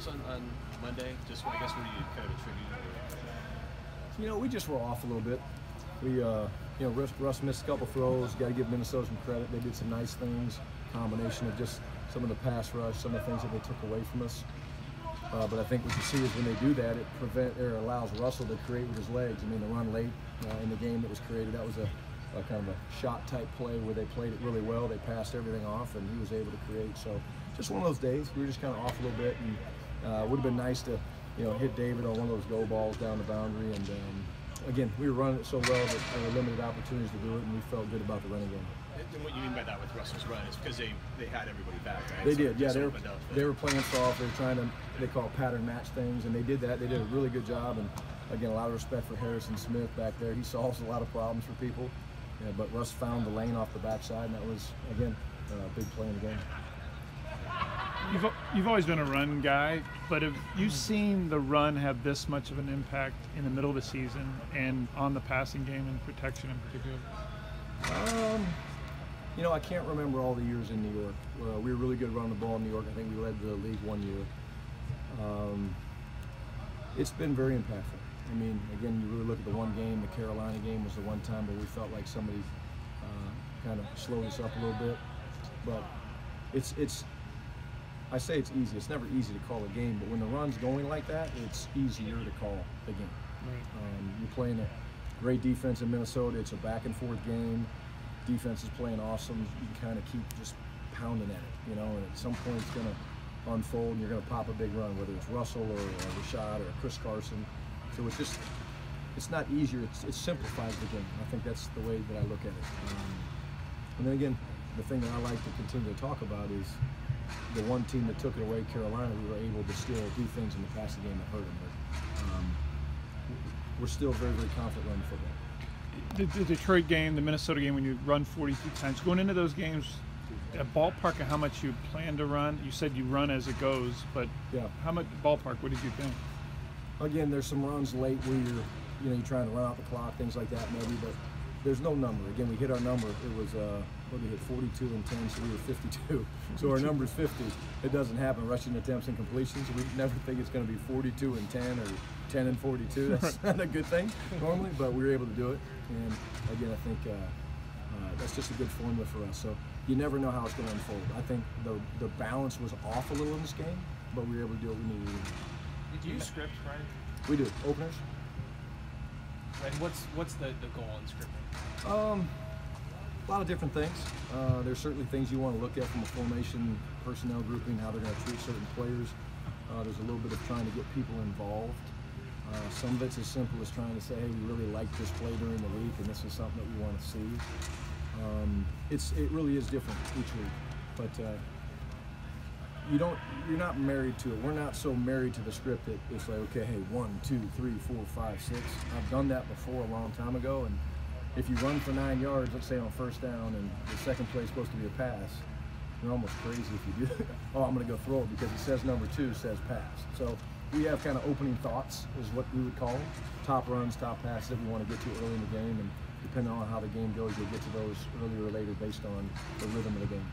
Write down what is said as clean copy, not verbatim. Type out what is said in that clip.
struggles on Monday? Just, I guess, what do you kind of attribute it to? You know, we just were off a little bit. We, you know, Russ missed a couple throws. Got to give Minnesota some credit. They did some nice things. Combination of just some of the pass rush, some of the things that they took away from us. But I think what you see is when they do that, it allows Russell to create with his legs. I mean, the run late in the game that was created, that was a kind of a shot type play where they played it really well. They passed everything off, and he was able to create. So just one of those days. We were just kind of off a little bit, and would have been nice to, you know, hit David on one of those go balls down the boundary. And again, we were running it so well that there were limited opportunities to do it, and we felt good about the running game. And what you mean by that with Russell's run is because they had everybody back, right? They so did, yeah. They were playing soft. They were trying to, they call it pattern match things, and they did that. They did a really good job, and again, a lot of respect for Harrison Smith back there. He solves a lot of problems for people. Yeah, but Russ found the lane off the backside, and that was, again, a big play in the game. You've always been a run guy, but have you seen the run have this much of an impact in the middle of the season and on the passing game and protection in particular? You know, I can't remember all the years in New York. We were really good running the ball in New York. I think we led the league one year. It's been very impactful. I mean, again, you really look at the one game, the Carolina game was the one time where we felt like somebody kind of slowed us up a little bit. But I say it's easy. It's never easy to call a game, but when the run's going like that, it's easier to call the game. Right. You're playing a great defense in Minnesota. It's a back and forth game. Defense is playing awesome. You can kind of keep just pounding at it, you know, and at some point it's going to unfold and you're going to pop a big run, whether it's Russell or Rashad or Chris Carson. So it's just, it's not easier, it simplifies the game. I think that's the way that I look at it. And then again, the thing that I like to continue to talk about is the one team that took it away, Carolina, we were able to still do things in the passing game that hurt them. But we're still very, very confident running football. The Detroit game, the Minnesota game, when you run 42 times, going into those games, a ballpark of how much you plan to run? You said you run as it goes, but yeah, how much ballpark? What did you think? Again, there's some runs late where you're trying to run out the clock, things like that maybe, but there's no number. Again, we hit our number. It was what we hit 42 and 10, so we were 52. So our number's 50. It doesn't happen. Rushing attempts and completions. We never think it's going to be 42 and 10 or 10 and 42. That's not a good thing normally, but we were able to do it. And again, I think that's just a good formula for us. So you never know how it's going to unfold. I think the balance was off a little in this game, but we were able to do what we needed to do. Did you use scripts, Brian? We do. Openers. And what's the goal in scripting? A lot of different things. There's certainly things you want to look at from a formation, personnel grouping, how they're going to treat certain players. There's a little bit of trying to get people involved. Some of it's as simple as trying to say, hey, we really like this play during the week, and this is something that we want to see. It really is different each week, but you're not married to it. We're not so married to the script that it's like, okay, hey, 1, 2, 3, 4, 5, 6. I've done that before a long time ago, and if you run for 9 yards, let's say on first down, and the second play is supposed to be a pass, you're almost crazy if you do it. Oh, I'm going to go throw it because it says number 2 says pass. So we have kind of opening thoughts is what we would call them. Top runs, top passes that we want to get to early in the game, and depending on how the game goes, you'll get to those earlier or later based on the rhythm of the game.